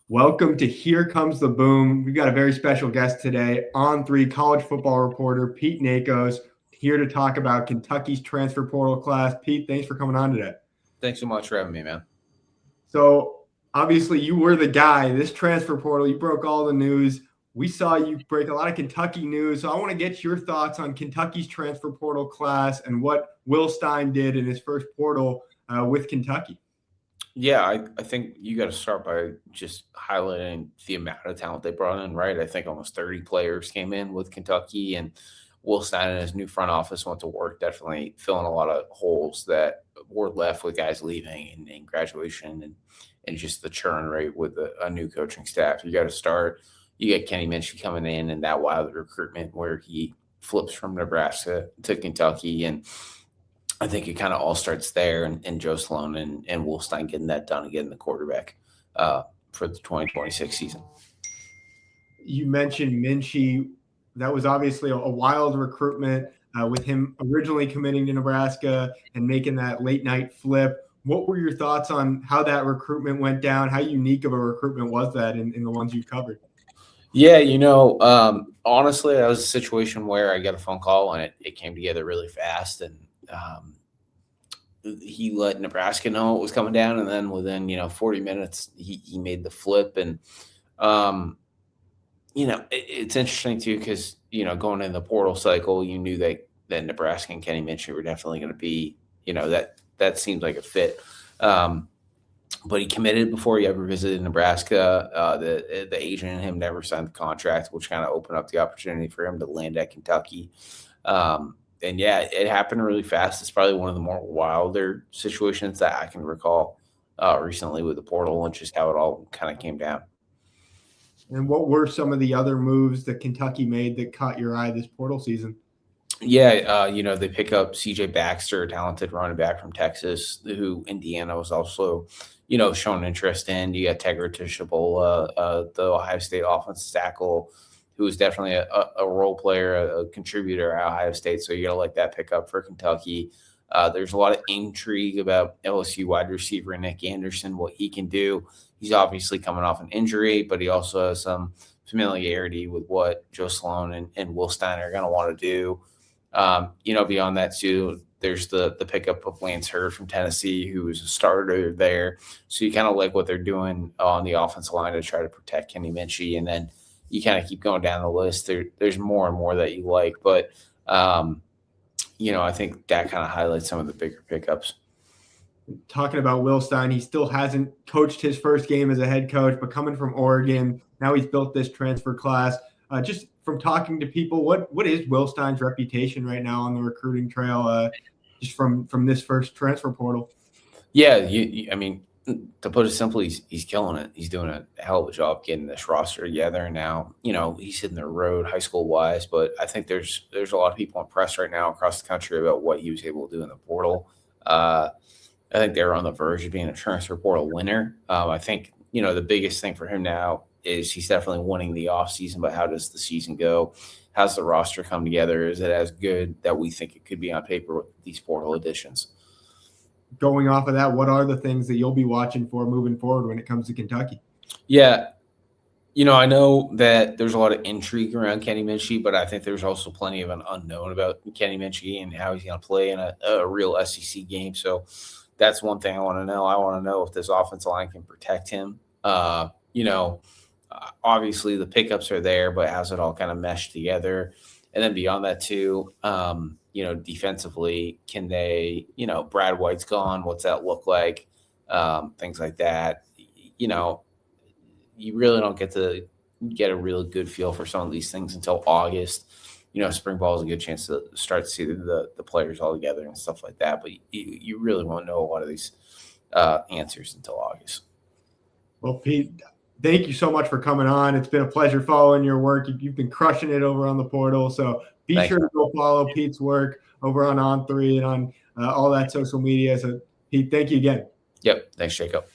Welcome to Here Comes the Boom. We've got a very special guest today, On3 college football reporter Pete Nakos, here to talk about Kentucky's transfer portal class. Pete, thanks for coming on today. Thanks so much for having me, man. So, obviously, you were the guy. This transfer portal, you broke all the news. We saw you break a lot of Kentucky news. So, I want to get your thoughts on Kentucky's transfer portal class and what Will Stein did in his first portal with Kentucky. Yeah, I think you got to start by just highlighting the amount of talent they brought in, right? I think almost 30 players came in with Kentucky, and Will Stein and his new front office went to work, definitely filling a lot of holes that were left with guys leaving and graduation and just the churn rate with a new coaching staff. You got to start. You get Kenny Minchey coming in and that wild recruitment where he flips from Nebraska to Kentucky, and I think it kind of all starts there, and Joe Sloan and Will Stein getting that done again, the quarterback for the 2026 season. You mentioned Minchey. That was obviously a wild recruitment with him originally committing to Nebraska and making that late night flip. What were your thoughts on how that recruitment went down? How unique of a recruitment was that in the ones you covered? Yeah, honestly, that was a situation where I got a phone call and it came together really fast, and he let Nebraska know it was coming down, and then within 40 minutes he made the flip. And it's interesting too, because going in the portal cycle, you knew that Nebraska and Kenny Minchey were definitely going to be that seems like a fit. But he committed before he ever visited Nebraska. The agent and him never signed the contract, which kind of opened up the opportunity for him to land at Kentucky. And yeah, it happened really fast. It's probably one of the more wilder situations that I can recall recently with the portal, and just how it all kind of came down. And what were some of the other moves that Kentucky made that caught your eye this portal season? Yeah, they pick up C.J. Baxter, a talented running back from Texas, who Indiana was also, showing interest in. You got Tegra Tishabola, the Ohio State offensive tackle, who was definitely a role player, a contributor at Ohio State. So you got to like that pickup for Kentucky. There's a lot of intrigue about LSU wide receiver Nick Anderson, what he can do. He's obviously coming off an injury, but he also has some familiarity with what Joe Sloan and Will Stein are going to want to do. Beyond that too, there's the pickup of Lance Hurd from Tennessee, who is a starter there. So you kind of like what they're doing on the offensive line to try to protect Kenny Minchey, and then you kind of keep going down the list. There's more and more that you like, but I think that kind of highlights some of the bigger pickups. Talking about Will Stein, he still hasn't coached his first game as a head coach, but coming from Oregon, now he's built this transfer class. Just from talking to people, what is Will Stein's reputation right now on the recruiting trail, just from this first transfer portal? Yeah, to put it simply, he's killing it. He's doing a hell of a job getting this roster together. Now, he's hitting the road high school wise, but I think there's a lot of people impressed right now across the country about what he was able to do in the portal. I think they're on the verge of being a transfer portal winner. I think, the biggest thing for him now is he's definitely winning the offseason, but how does the season go? How's the roster come together? Is it as good that we think it could be on paper with these portal additions? Going off of that, what are the things that you'll be watching for moving forward when it comes to Kentucky? Yeah. I know that there's a lot of intrigue around Kenny Minchey, but I think there's also plenty of an unknown about Kenny Minchey and how he's going to play in a real SEC game. So that's one thing I want to know. I want to know if this offensive line can protect him. Obviously the pickups are there, but how's it all kind of meshed together? And then beyond that too, defensively, can they, Brad White's gone. What's that look like? Things like that. You really don't get to get a really good feel for some of these things until August. Spring ball is a good chance to start to see the players all together and stuff like that. But you really won't know a lot of these answers until August. Well, Pete, thank you so much for coming on. It's been a pleasure following your work. You've been crushing it over on the portal. So be sure to go follow Pete's work over on On3 and on all that social media. So, Pete, thank you again. Yep. Thanks, Jacob.